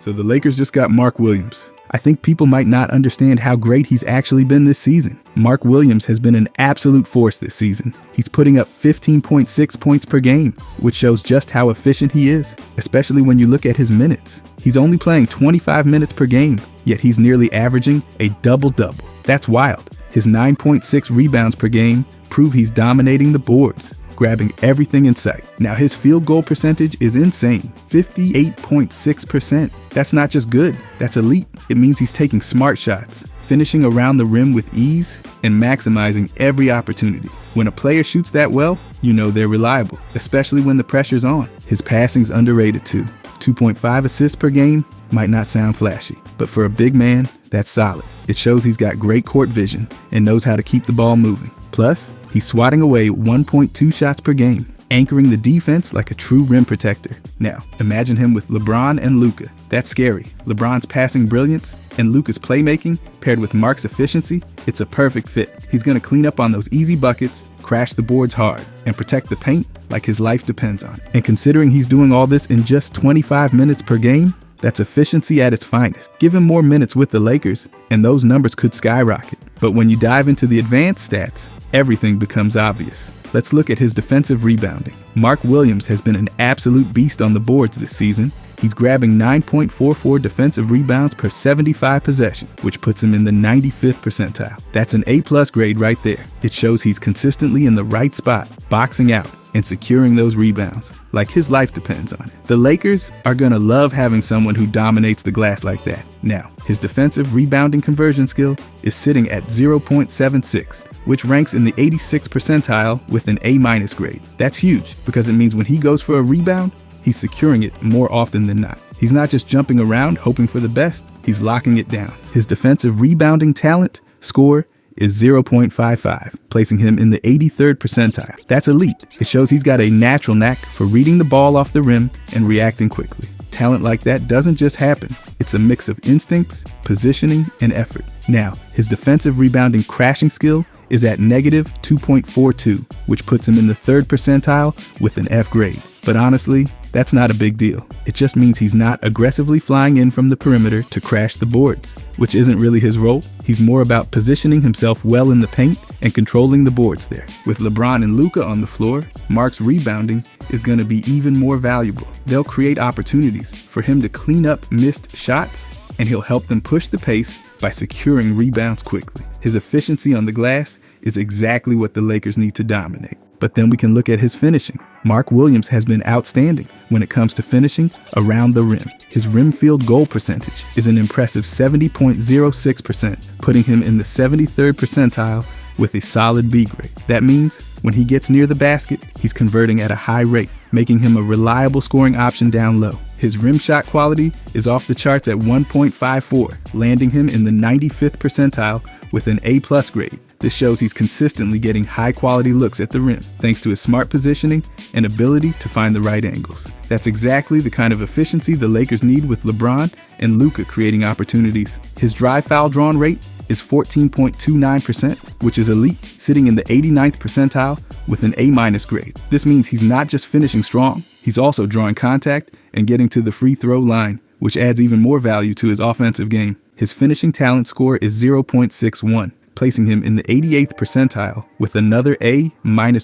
So the Lakers just got Mark Williams. I think people might not understand how great he's actually been this season. Mark Williams has been an absolute force this season. He's putting up 15.6 points per game, which shows just how efficient he is, especially when you look at his minutes. He's only playing 25 minutes per game, yet he's nearly averaging a double-double. That's wild. His 9.6 rebounds per game prove he's dominating the boards, grabbing everything in sight. Now his field goal percentage is insane, 58.6%. That's not just good, that's elite. It means he's taking smart shots, finishing around the rim with ease, and maximizing every opportunity. When a player shoots that well, you know they're reliable, especially when the pressure's on. His passing's underrated too. 2.5 assists per game might not sound flashy, but for a big man, that's solid. It shows he's got great court vision and knows how to keep the ball moving. Plus, he's swatting away 1.2 shots per game, anchoring the defense like a true rim protector. Now, imagine him with LeBron and Luka. That's scary. LeBron's passing brilliance and Luka's playmaking paired with Mark's efficiency, it's a perfect fit. He's going to clean up on those easy buckets, crash the boards hard, and protect the paint like his life depends on it. And considering he's doing all this in just 25 minutes per game, that's efficiency at its finest. Give him more minutes with the Lakers, and those numbers could skyrocket. But when you dive into the advanced stats, everything becomes obvious. Let's look at his defensive rebounding. Mark Williams has been an absolute beast on the boards this season. He's grabbing 9.44 defensive rebounds per 75 possessions, which puts him in the 95th percentile. That's an A+ grade right there. It shows he's consistently in the right spot, boxing out, and securing those rebounds, like his life depends on it. The Lakers are gonna love having someone who dominates the glass like that. Now, his defensive rebounding conversion skill is sitting at 0.76, which ranks in the 86th percentile with an A- grade. That's huge, because it means when he goes for a rebound, he's securing it more often than not. He's not just jumping around hoping for the best, he's locking it down. His defensive rebounding talent score is 0.55, placing him in the 83rd percentile. That's elite. It shows he's got a natural knack for reading the ball off the rim and reacting quickly. Talent like that doesn't just happen. It's a mix of instincts, positioning, and effort. Now, his defensive rebounding crashing skill is at negative 2.42, which puts him in the 3rd percentile with an F grade. But honestly, that's not a big deal. It just means he's not aggressively flying in from the perimeter to crash the boards, which isn't really his role. He's more about positioning himself well in the paint and controlling the boards there. With LeBron and Luka on the floor, Mark's rebounding is going to be even more valuable. They'll create opportunities for him to clean up missed shots, and he'll help them push the pace by securing rebounds quickly. His efficiency on the glass is exactly what the Lakers need to dominate. But then we can look at his finishing. Mark Williams has been outstanding when it comes to finishing around the rim. His rim field goal percentage is an impressive 70.06%, putting him in the 73rd percentile with a solid B grade. That means when he gets near the basket, he's converting at a high rate, making him a reliable scoring option down low. His rim shot quality is off the charts at 1.54, landing him in the 95th percentile with an A+ grade. This shows he's consistently getting high-quality looks at the rim, thanks to his smart positioning and ability to find the right angles. That's exactly the kind of efficiency the Lakers need with LeBron and Luka creating opportunities. His dry foul drawn rate is 14.29%, which is elite, sitting in the 89th percentile with an A- grade. This means he's not just finishing strong, he's also drawing contact and getting to the free throw line, which adds even more value to his offensive game. His finishing talent score is 0.61. Placing him in the 88th percentile with another A-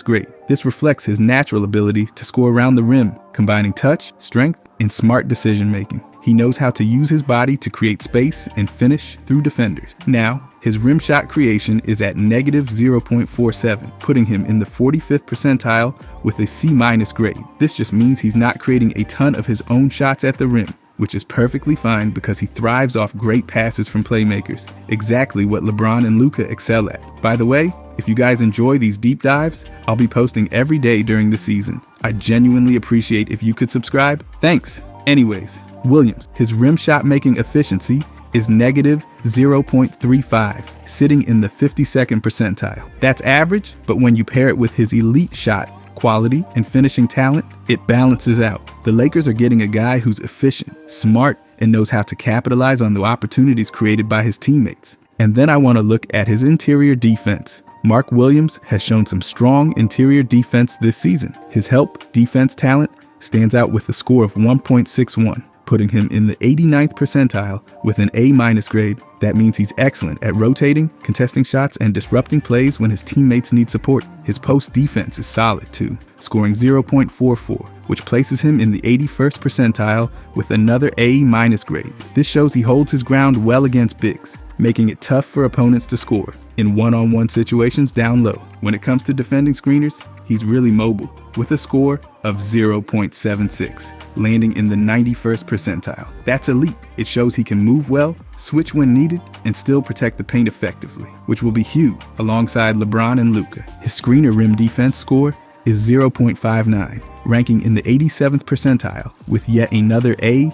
grade. This reflects his natural ability to score around the rim, combining touch, strength, and smart decision making. He knows how to use his body to create space and finish through defenders. Now, his rim shot creation is at negative 0.47, putting him in the 45th percentile with a C- grade. This just means he's not creating a ton of his own shots at the rim, which is perfectly fine because he thrives off great passes from playmakers, exactly what LeBron and Luka excel at. By the way, if you guys enjoy these deep dives, I'll be posting every day during the season. I genuinely appreciate if you could subscribe. Thanks. Anyways, Williams, his rim shot making efficiency is negative 0.35, sitting in the 52nd percentile. That's average, but when you pair it with his elite shot quality and finishing talent, it balances out. The Lakers are getting a guy who's efficient, smart, and knows how to capitalize on the opportunities created by his teammates. And then I want to look at his interior defense. Mark Williams has shown some strong interior defense this season. His help defense talent stands out with a score of 1.61, putting him in the 89th percentile with an A- grade. That means he's excellent at rotating, contesting shots, and disrupting plays when his teammates need support. His post defense is solid too, scoring 0.44, which places him in the 81st percentile with another A- grade. This shows he holds his ground well against bigs, making it tough for opponents to score in one-on-one situations down low. When it comes to defending screeners, he's really mobile, with a score of 0.76, landing in the 91st percentile. That's elite. It shows he can move well, switch when needed, and still protect the paint effectively, which will be huge alongside LeBron and Luka. His screener rim defense score is 0.59, ranking in the 87th percentile with yet another A-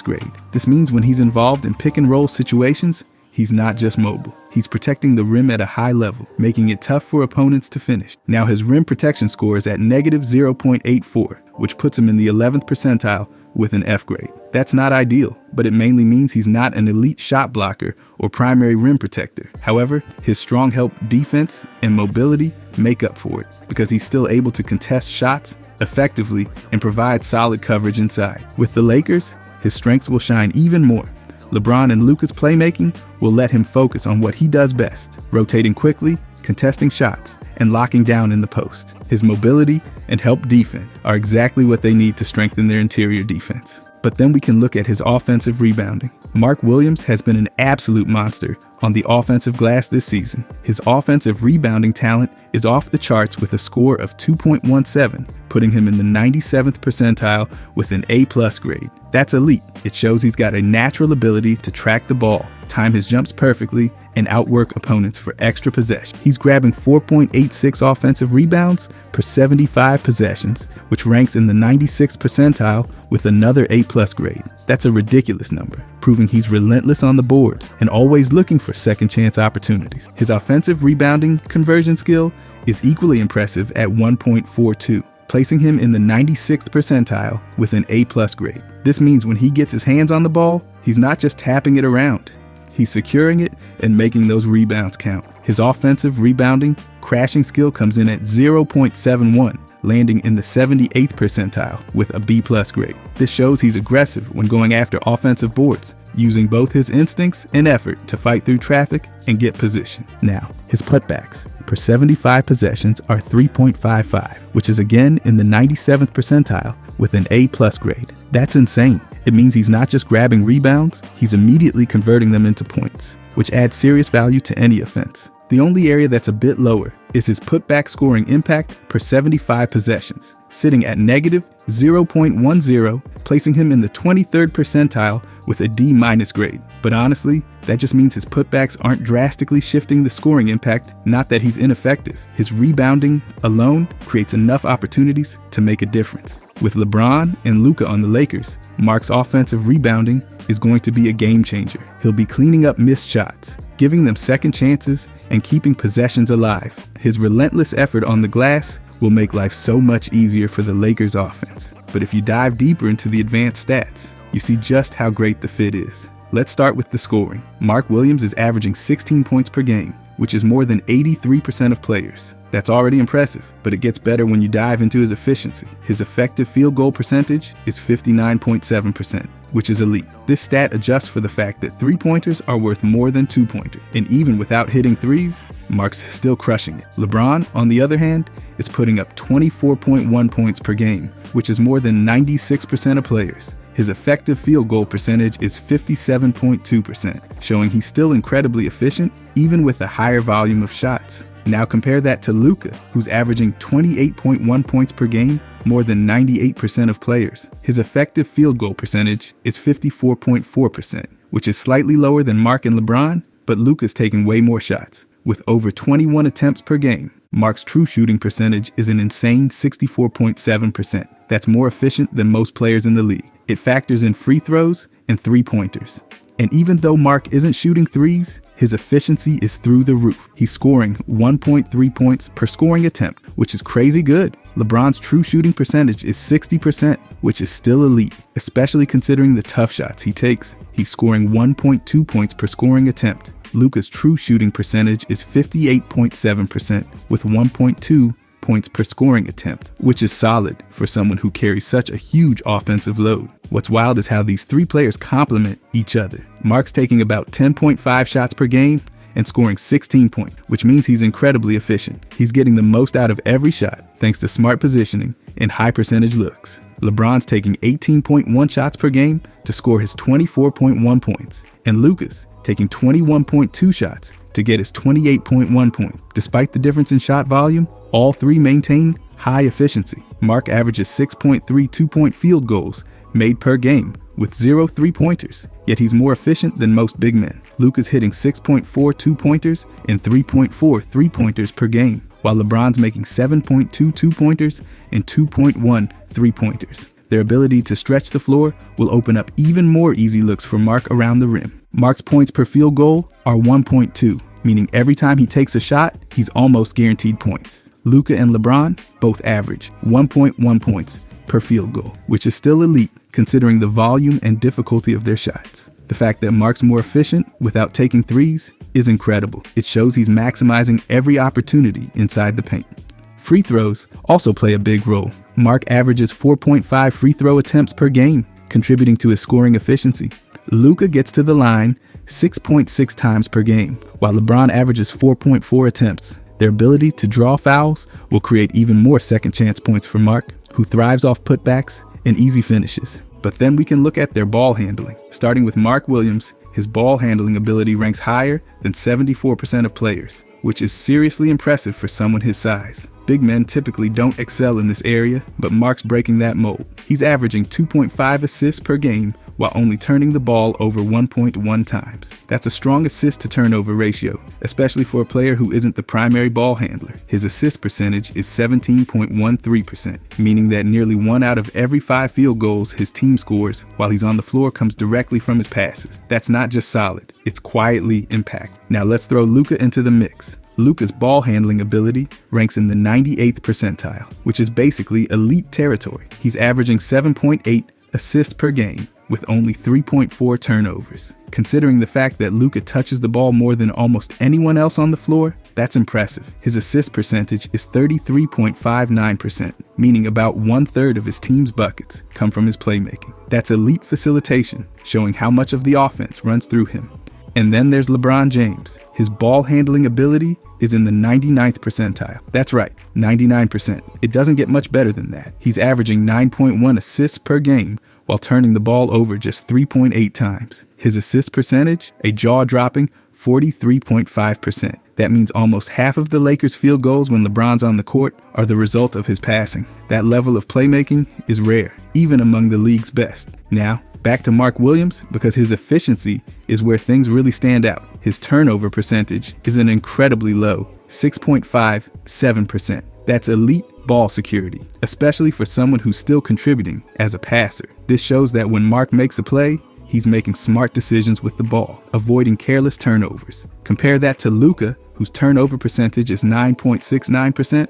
grade. This means when he's involved in pick and roll situations, he's not just mobile. He's protecting the rim at a high level, making it tough for opponents to finish. Now his rim protection score is at negative 0.84, which puts him in the 11th percentile with an F grade. That's not ideal, but it mainly means he's not an elite shot blocker or primary rim protector. However, his strong help defense and mobility make up for it, because he's still able to contest shots effectively and provide solid coverage inside. With the Lakers, his strengths will shine even more. LeBron and Luka's playmaking will let him focus on what he does best, rotating quickly, contesting shots, and locking down in the post. His mobility and help defend are exactly what they need to strengthen their interior defense. But then we can look at his offensive rebounding. Mark Williams has been an absolute monster on the offensive glass this season. His offensive rebounding talent is off the charts with a score of 2.17, putting him in the 97th percentile with an A+ grade. That's elite. It shows he's got a natural ability to track the ball, time his jumps perfectly, and outwork opponents for extra possession. He's grabbing 4.86 offensive rebounds per 75 possessions, which ranks in the 96th percentile with another A+ grade. That's a ridiculous number, proving he's relentless on the boards and always looking for second chance opportunities. His offensive rebounding conversion skill is equally impressive at 1.42. Placing him in the 96th percentile with an A+ grade. This means when he gets his hands on the ball, he's not just tapping it around. He's securing it and making those rebounds count. His offensive rebounding crashing skill comes in at 0.71, landing in the 78th percentile with a B+ grade. This shows he's aggressive when going after offensive boards, using both his instincts and effort to fight through traffic and get position. Now, his putbacks per 75 possessions are 3.55, which is again in the 97th percentile with an A+ grade. That's insane. It means he's not just grabbing rebounds, he's immediately converting them into points, which adds serious value to any offense. The only area that's a bit lower is his putback scoring impact per 75 possessions, sitting at negative 0.10, placing him in the 23rd percentile with a D- grade. But honestly, that just means his putbacks aren't drastically shifting the scoring impact, not that he's ineffective. His rebounding alone creates enough opportunities to make a difference. With LeBron and Luka on the Lakers, Mark's offensive rebounding is going to be a game changer. He'll be cleaning up missed shots, giving them second chances, and keeping possessions alive. His relentless effort on the glass will make life so much easier for the Lakers offense. But if you dive deeper into the advanced stats, you see just how great the fit is. Let's start with the scoring. Mark Williams is averaging 16 points per game, which is more than 83% of players. That's already impressive, but it gets better when you dive into his efficiency. His effective field goal percentage is 59.7%, which is elite. This stat adjusts for the fact that three-pointers are worth more than two-pointers, and even without hitting threes, Mark's still crushing it. LeBron, on the other hand, is putting up 24.1 points per game, which is more than 96% of players. His effective field goal percentage is 57.2%, showing he's still incredibly efficient, even with a higher volume of shots. Now compare that to Luka, who's averaging 28.1 points per game, more than 98% of players. His effective field goal percentage is 54.4%, which is slightly lower than Mark and LeBron, but Luka's taking way more shots. With over 21 attempts per game, Mark's true shooting percentage is an insane 64.7%. That's more efficient than most players in the league. It factors in free throws and three-pointers. And even though Mark isn't shooting threes, his efficiency is through the roof. He's scoring 1.3 points per scoring attempt, which is crazy good. LeBron's true shooting percentage is 60%, which is still elite, especially considering the tough shots he takes. He's scoring 1.2 points per scoring attempt. Luka's true shooting percentage is 58.7% with 1.2 points per scoring attempt, which is solid for someone who carries such a huge offensive load. What's wild is how these three players complement each other. Mark's taking about 10.5 shots per game and scoring 16 points, which means he's incredibly efficient. He's getting the most out of every shot thanks to smart positioning and high percentage looks. LeBron's taking 18.1 shots per game to score his 24.1 points, and Luka's taking 21.2 shots to get his 28.1 points. Despite the difference in shot volume, all three maintain high efficiency. Mark averages 6.3 two-point field goals made per game with 0 three-pointers, yet he's more efficient than most big men. Luka's hitting 6.4 two-pointers and 3.4 three-pointers per game, while LeBron's making 7.2 two-pointers and 2.1 three-pointers. Their ability to stretch the floor will open up even more easy looks for Mark around the rim. Mark's points per field goal are 1.2, meaning every time he takes a shot, he's almost guaranteed points. Luka and LeBron both average 1.1 points per field goal, which is still elite considering the volume and difficulty of their shots. The fact that Mark's more efficient without taking threes is incredible. It shows he's maximizing every opportunity inside the paint. Free throws also play a big role. Mark averages 4.5 free throw attempts per game, contributing to his scoring efficiency. Luka gets to the line 6.6 times per game, while LeBron averages 4.4 attempts. Their ability to draw fouls will create even more second chance points for Mark, who thrives off putbacks and easy finishes. But then we can look at their ball handling. Starting with Mark Williams, his ball handling ability ranks higher than 74% of players, which is seriously impressive for someone his size. Big men typically don't excel in this area, but Mark's breaking that mold. He's averaging 2.5 assists per game while only turning the ball over 1.1 times. That's a strong assist to turnover ratio, especially for a player who isn't the primary ball handler. His assist percentage is 17.13%, meaning that nearly 1 out of every 5 field goals his team scores while he's on the floor comes directly from his passes. That's not just solid, it's quietly impactful. Now let's throw Luka into the mix. Luka's ball handling ability ranks in the 98th percentile, which is basically elite territory. He's averaging 7.8 assists per game with only 3.4 turnovers. Considering the fact that Luka touches the ball more than almost anyone else on the floor, that's impressive. His assist percentage is 33.59%, meaning about 1/3 of his team's buckets come from his playmaking. That's elite facilitation, showing how much of the offense runs through him. And then there's LeBron James. His ball handling ability is in the 99th percentile. That's right, 99%. It doesn't get much better than that. He's averaging 9.1 assists per game while turning the ball over just 3.8 times. His assist percentage, a jaw-dropping 43.5%. That means almost half of the Lakers' field goals when LeBron's on the court are the result of his passing. That level of playmaking is rare, even among the league's best. Now, back to Mark Williams, because his efficiency is where things really stand out. His turnover percentage is an incredibly low 6.57%. That's elite ball security, especially for someone who's still contributing as a passer. This shows that when Mark makes a play, he's making smart decisions with the ball, avoiding careless turnovers. Compare that to Luka, whose turnover percentage is 9.69%,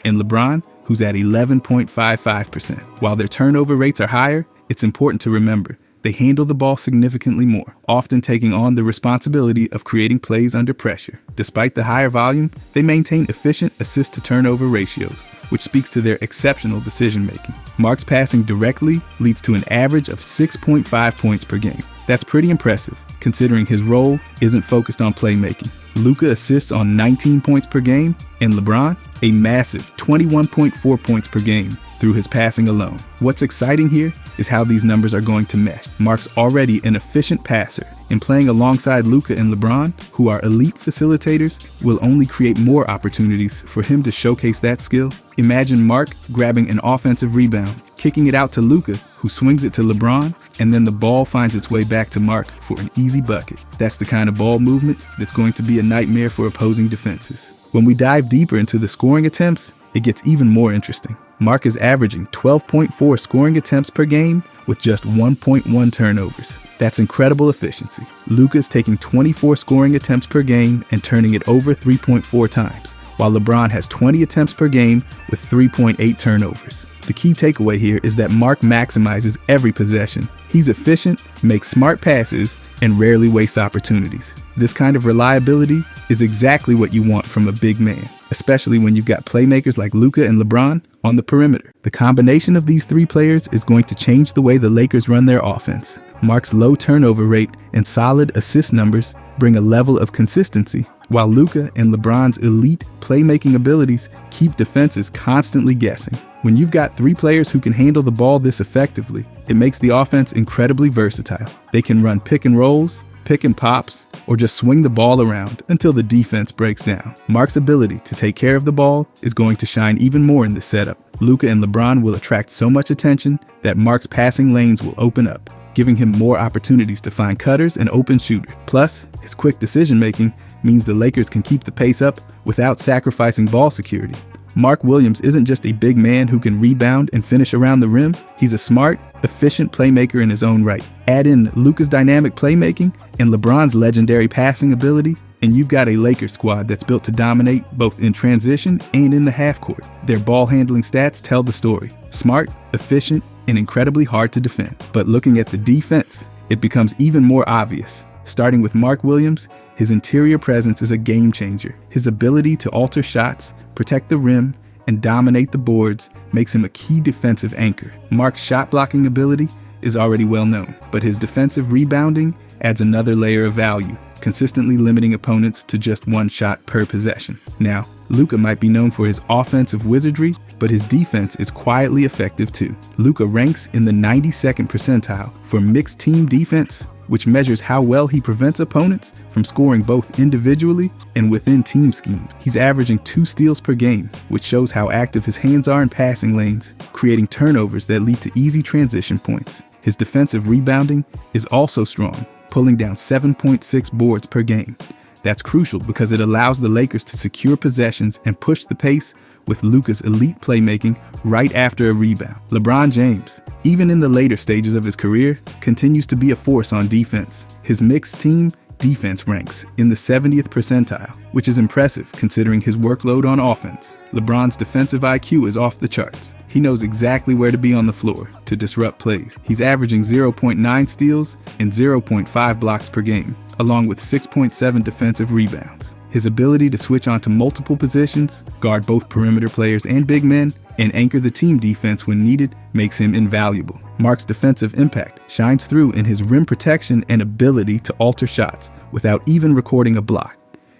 and LeBron, who's at 11.55%. While their turnover rates are higher, it's important to remember they handle the ball significantly more, often taking on the responsibility of creating plays under pressure. Despite the higher volume, they maintain efficient assist-to-turnover ratios, which speaks to their exceptional decision-making. Mark's passing directly leads to an average of 6.5 points per game. That's pretty impressive, considering his role isn't focused on playmaking. Luka assists on 19 points per game, and LeBron, a massive 21.4 points per game through his passing alone. What's exciting here is how these numbers are going to mesh. Mark's already an efficient passer, and playing alongside Luka and LeBron, who are elite facilitators, will only create more opportunities for him to showcase that skill. Imagine Mark grabbing an offensive rebound, kicking it out to Luka, who swings it to LeBron, and then the ball finds its way back to Mark for an easy bucket. That's the kind of ball movement that's going to be a nightmare for opposing defenses. When we dive deeper into the scoring attempts, it gets even more interesting. Mark is averaging 12.4 scoring attempts per game with just 1.1 turnovers. That's incredible efficiency. Luka's taking 24 scoring attempts per game and turning it over 3.4 times, while LeBron has 20 attempts per game with 3.8 turnovers. The key takeaway here is that Mark maximizes every possession. He's efficient, makes smart passes, and rarely wastes opportunities. This kind of reliability is exactly what you want from a big man, especially when you've got playmakers like Luka and LeBron on the perimeter. The combination of these three players is going to change the way the Lakers run their offense. Mark's low turnover rate and solid assist numbers bring a level of consistency, while Luka and LeBron's elite playmaking abilities keep defenses constantly guessing. When you've got three players who can handle the ball this effectively, it makes the offense incredibly versatile. They can run pick and rolls, pick and pops, or just swing the ball around until the defense breaks down. Mark's ability to take care of the ball is going to shine even more in this setup. Luka and LeBron will attract so much attention that Mark's passing lanes will open up, giving him more opportunities to find cutters and open shooters. Plus, his quick decision-making means the Lakers can keep the pace up without sacrificing ball security. Mark Williams isn't just a big man who can rebound and finish around the rim. He's a smart, efficient playmaker in his own right. Add in Luka's dynamic playmaking and LeBron's legendary passing ability, and you've got a Lakers squad that's built to dominate both in transition and in the half court. Their ball handling stats tell the story. Smart, efficient, and incredibly hard to defend. But looking at the defense, it becomes even more obvious. Starting with Mark Williams, his interior presence is a game changer. His ability to alter shots, protect the rim, and dominate the boards makes him a key defensive anchor. Mark's shot blocking ability is already well known, but his defensive rebounding adds another layer of value, consistently limiting opponents to just one shot per possession. Now, Luka might be known for his offensive wizardry, but his defense is quietly effective too. Luka ranks in the 92nd percentile for mixed team defense, which measures how well he prevents opponents from scoring both individually and within team schemes. He's averaging 2 steals per game, which shows how active his hands are in passing lanes, creating turnovers that lead to easy transition points. His defensive rebounding is also strong, pulling down 7.6 boards per game. That's crucial because it allows the Lakers to secure possessions and push the pace with Luka's elite playmaking right after a rebound. LeBron James, even in the later stages of his career, continues to be a force on defense. His mixed team defense ranks in the 70th percentile, which is impressive considering his workload on offense. LeBron's defensive IQ is off the charts. He knows exactly where to be on the floor to disrupt plays. He's averaging 0.9 steals and 0.5 blocks per game, along with 6.7 defensive rebounds. His ability to switch onto multiple positions, guard both perimeter players and big men, and anchor the team defense when needed makes him invaluable. Mark's defensive impact shines through in his rim protection and ability to alter shots without even recording a block.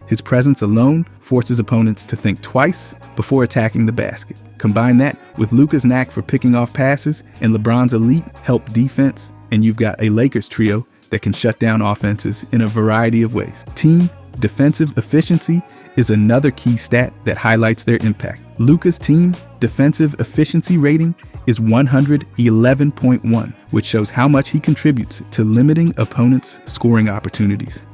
His presence alone forces opponents to think twice before attacking the basket. Combine that with Luka's knack for picking off passes and LeBron's elite help defense, and you've got a Lakers trio that can shut down offenses in a variety of ways. Team defensive efficiency is another key stat that highlights their impact. Luka's team defensive efficiency rating is 111.1, which shows how much he contributes to limiting opponents' scoring opportunities.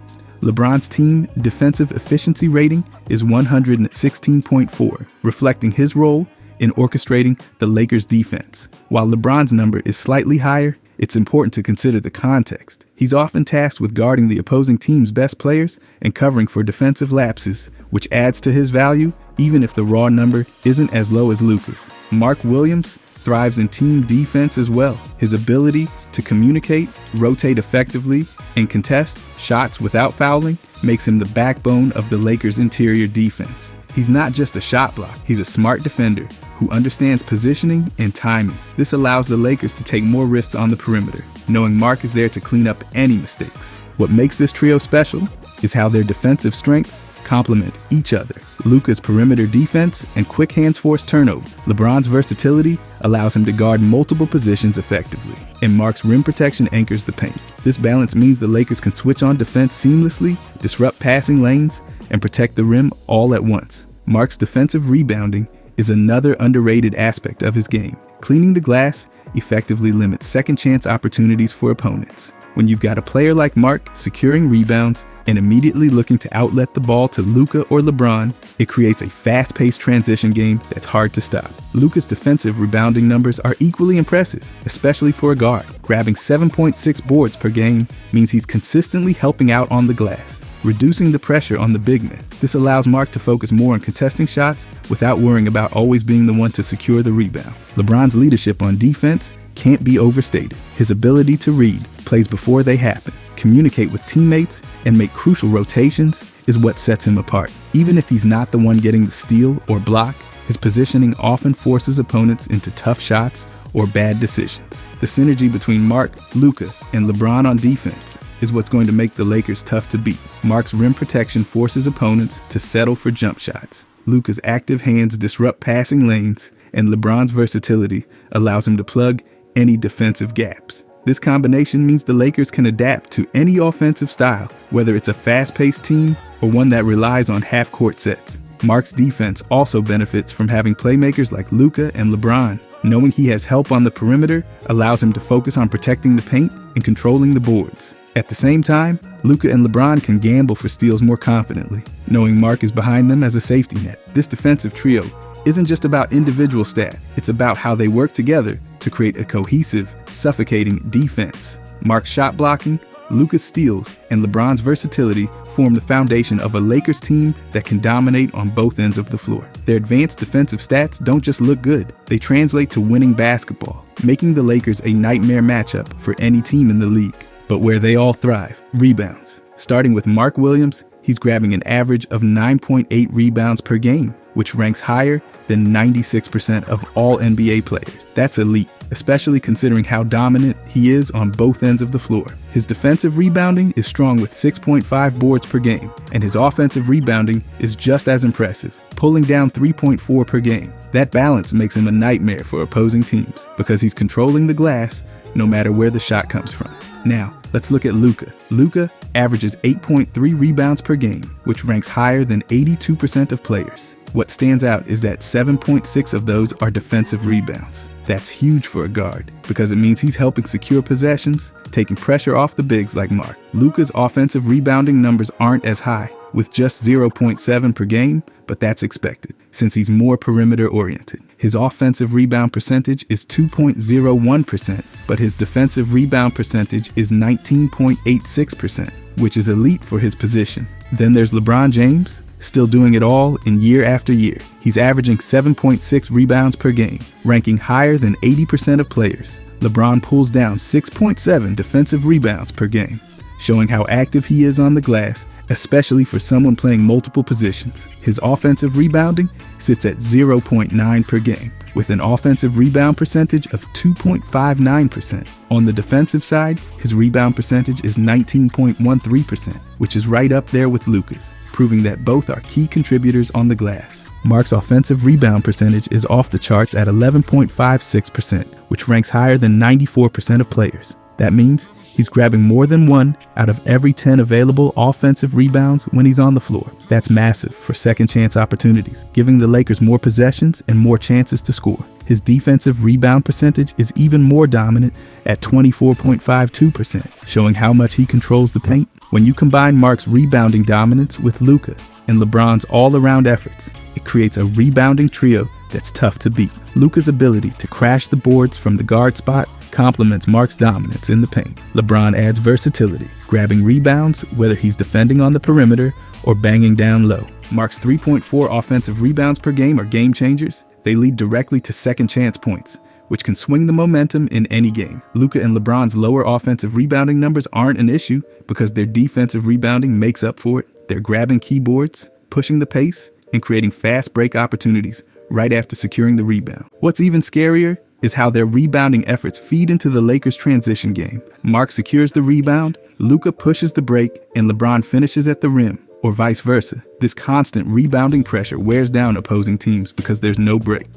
LeBron's team defensive efficiency rating is 116.4, reflecting his role in orchestrating the Lakers' defense. While LeBron's number is slightly higher, it's important to consider the context. He's often tasked with guarding the opposing team's best players and covering for defensive lapses, which adds to his value even if the raw number isn't as low as Luka's. Mark Williams thrives in team defense as well. His ability to communicate, rotate effectively, and contest shots without fouling makes him the backbone of the Lakers' interior defense. He's not just a shot block, he's a smart defender who understands positioning and timing. This allows the Lakers to take more risks on the perimeter, knowing Mark is there to clean up any mistakes. What makes this trio special is how their defensive strengths complement each other. Luka's perimeter defense and quick hands force turnover. LeBron's versatility allows him to guard multiple positions effectively, and Mark's rim protection anchors the paint. This balance means the Lakers can switch on defense seamlessly, disrupt passing lanes, and protect the rim all at once. Mark's defensive rebounding is another underrated aspect of his game. Cleaning the glass effectively limits second chance opportunities for opponents. When you've got a player like Mark securing rebounds and immediately looking to outlet the ball to Luka or LeBron, it creates a fast-paced transition game that's hard to stop. Luka's defensive rebounding numbers are equally impressive, especially for a guard. Grabbing 7.6 boards per game means he's consistently helping out on the glass, reducing the pressure on the big men. This allows Mark to focus more on contesting shots without worrying about always being the one to secure the rebound. LeBron's leadership on defense can't be overstated. His ability to read plays before they happen, communicate with teammates, and make crucial rotations is what sets him apart. Even if he's not the one getting the steal or block, his positioning often forces opponents into tough shots or bad decisions. The synergy between Mark, Luka, and LeBron on defense is what's going to make the Lakers tough to beat. Mark's rim protection forces opponents to settle for jump shots. Luka's active hands disrupt passing lanes, and LeBron's versatility allows him to plug any defensive gaps. This combination means the Lakers can adapt to any offensive style, whether it's a fast-paced team or one that relies on half-court sets. Mark's defense also benefits from having playmakers like Luka and LeBron. Knowing he has help on the perimeter allows him to focus on protecting the paint and controlling the boards. At the same time, Luka and LeBron can gamble for steals more confidently, knowing Mark is behind them as a safety net. This defensive trio isn't just about individual stat, it's about how they work together to create a cohesive, suffocating defense. Mark's shot blocking, Luka's steals, and LeBron's versatility form the foundation of a Lakers team that can dominate on both ends of the floor. Their advanced defensive stats don't just look good, they translate to winning basketball, making the Lakers a nightmare matchup for any team in the league. But where they all thrive, rebounds. Starting with Mark Williams, he's grabbing an average of 9.8 rebounds per game, which ranks higher than 96% of all NBA players. That's elite, especially considering how dominant he is on both ends of the floor. His defensive rebounding is strong with 6.5 boards per game, and his offensive rebounding is just as impressive, pulling down 3.4 per game. That balance makes him a nightmare for opposing teams because he's controlling the glass no matter where the shot comes from. Now, let's look at Luka. Luka averages 8.3 rebounds per game, which ranks higher than 82% of players. What stands out is that 7.6 of those are defensive rebounds. That's huge for a guard because it means he's helping secure possessions, taking pressure off the bigs like Mark. Luka's offensive rebounding numbers aren't as high, with just 0.7 per game, but that's expected since he's more perimeter oriented. His offensive rebound percentage is 2.01%, but his defensive rebound percentage is 19.86%, which is elite for his position. Then there's LeBron James, still doing it all in year after year. He's averaging 7.6 rebounds per game, ranking higher than 80% of players. LeBron pulls down 6.7 defensive rebounds per game, showing how active he is on the glass, especially for someone playing multiple positions. His offensive rebounding sits at 0.9 per game, with an offensive rebound percentage of 2.59%. On the defensive side, his rebound percentage is 19.13%, which is right up there with Luka's, proving that both are key contributors on the glass. Mark's offensive rebound percentage is off the charts at 11.56%, which ranks higher than 94% of players. That means he's grabbing more than 1 out of every 10 available offensive rebounds when he's on the floor. That's massive for second chance opportunities, giving the Lakers more possessions and more chances to score. His defensive rebound percentage is even more dominant at 24.52%, showing how much he controls the paint. When you combine Mark's rebounding dominance with Luka and LeBron's all-around efforts, it creates a rebounding trio that's tough to beat. Luka's ability to crash the boards from the guard spot complements Mark's dominance in the paint. LeBron adds versatility, grabbing rebounds whether he's defending on the perimeter or banging down low. Mark's 3.4 offensive rebounds per game are game changers. They lead directly to second chance points, which can swing the momentum in any game. Luka and LeBron's lower offensive rebounding numbers aren't an issue because their defensive rebounding makes up for it. They're grabbing keyboards, pushing the pace, and creating fast break opportunities right after securing the rebound. What's even scarier is how their rebounding efforts feed into the Lakers' transition game. Mark secures the rebound, Luka pushes the break, and LeBron finishes at the rim, or vice versa. This constant rebounding pressure wears down opposing teams because there's no break.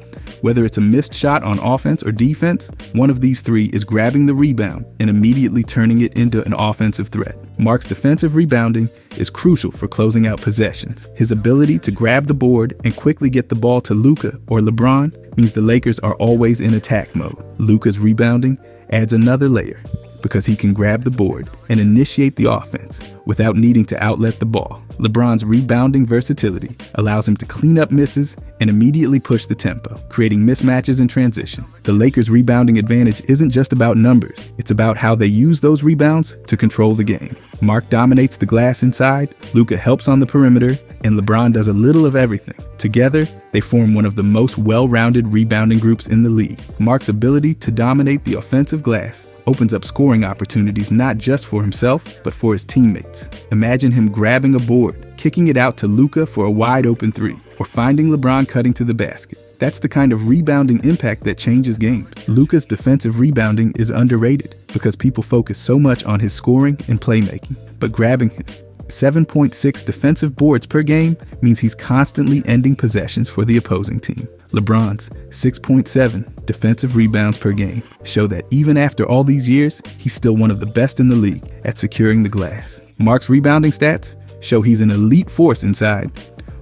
Whether it's a missed shot on offense or defense, one of these three is grabbing the rebound and immediately turning it into an offensive threat. Mark's defensive rebounding is crucial for closing out possessions. His ability to grab the board and quickly get the ball to Luka or LeBron means the Lakers are always in attack mode. Luka's rebounding adds another layer, because he can grab the board and initiate the offense without needing to outlet the ball. LeBron's rebounding versatility allows him to clean up misses and immediately push the tempo, creating mismatches in transition. The Lakers' rebounding advantage isn't just about numbers, it's about how they use those rebounds to control the game. Mark dominates the glass inside, Luka helps on the perimeter, and LeBron does a little of everything. Together, they form one of the most well-rounded rebounding groups in the league. Mark's ability to dominate the offensive glass opens up scoring opportunities not just for himself, but for his teammates. Imagine him grabbing a board, kicking it out to Luka for a wide-open three, or finding LeBron cutting to the basket. That's the kind of rebounding impact that changes games. Luka's defensive rebounding is underrated because people focus so much on his scoring and playmaking, but grabbing his 7.6 defensive boards per game means he's constantly ending possessions for the opposing team. LeBron's 6.7 defensive rebounds per game show that even after all these years, he's still one of the best in the league at securing the glass. Mark's rebounding stats show he's an elite force inside,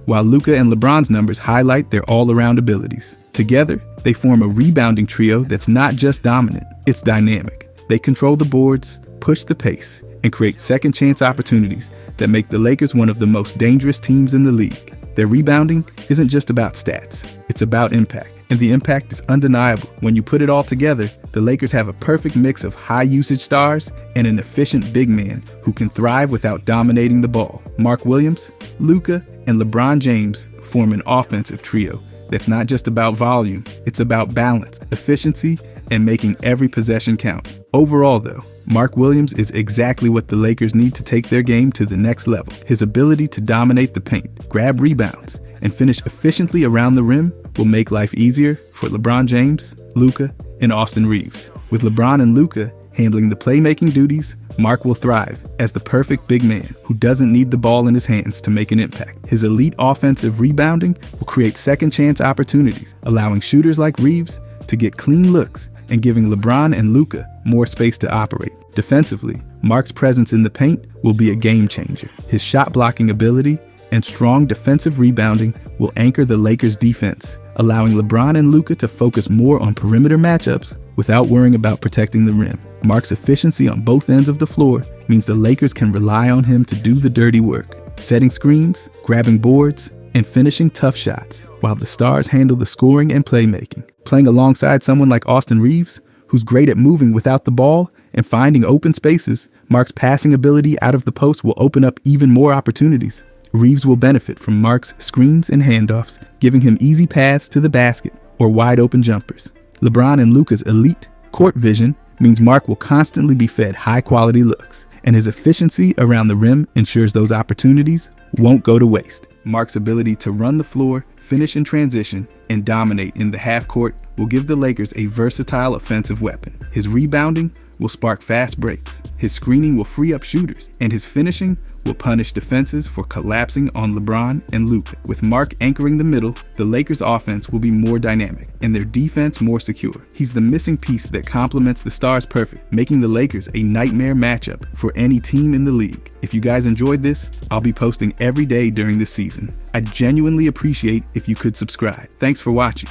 while Luka and LeBron's numbers highlight their all-around abilities. Together, they form a rebounding trio that's not just dominant, it's dynamic. They control the boards, push the pace, and create second-chance opportunities that make the Lakers one of the most dangerous teams in the league. Their rebounding isn't just about stats, it's about impact, and the impact is undeniable. When you put it all together, the Lakers have a perfect mix of high-usage stars and an efficient big man who can thrive without dominating the ball. Mark Williams, Luka, and LeBron James form an offensive trio that's not just about volume, it's about balance, efficiency, and making every possession count. Overall, though, Mark Williams is exactly what the Lakers need to take their game to the next level. His ability to dominate the paint, grab rebounds, and finish efficiently around the rim will make life easier for LeBron James, Luka, and Austin Reeves. With LeBron and Luka handling the playmaking duties, Mark will thrive as the perfect big man who doesn't need the ball in his hands to make an impact. His elite offensive rebounding will create second-chance opportunities, allowing shooters like Reeves to get clean looks and giving LeBron and Luka more space to operate. Defensively, Mark's presence in the paint will be a game changer. His shot blocking ability and strong defensive rebounding will anchor the Lakers' defense, allowing LeBron and Luka to focus more on perimeter matchups without worrying about protecting the rim. Mark's efficiency on both ends of the floor means the Lakers can rely on him to do the dirty work, setting screens, grabbing boards, and finishing tough shots, while the stars handle the scoring and playmaking. Playing alongside someone like Austin Reeves, who's great at moving without the ball and finding open spaces, Mark's passing ability out of the post will open up even more opportunities. Reeves will benefit from Mark's screens and handoffs, giving him easy paths to the basket or wide open jumpers. LeBron and Luka's elite court vision means Mark will constantly be fed high-quality looks, and his efficiency around the rim ensures those opportunities won't go to waste. Mark's ability to run the floor, finish in transition, and dominate in the half court will give the Lakers a versatile offensive weapon. His rebounding will spark fast breaks, his screening will free up shooters, and his finishing will punish defenses for collapsing on LeBron and Luka. With Mark anchoring the middle, the Lakers' offense will be more dynamic and their defense more secure. He's the missing piece that complements the stars perfect, making the Lakers a nightmare matchup for any team in the league. If you guys enjoyed this, I'll be posting every day during this season. I'd genuinely appreciate if you could subscribe. Thanks for watching.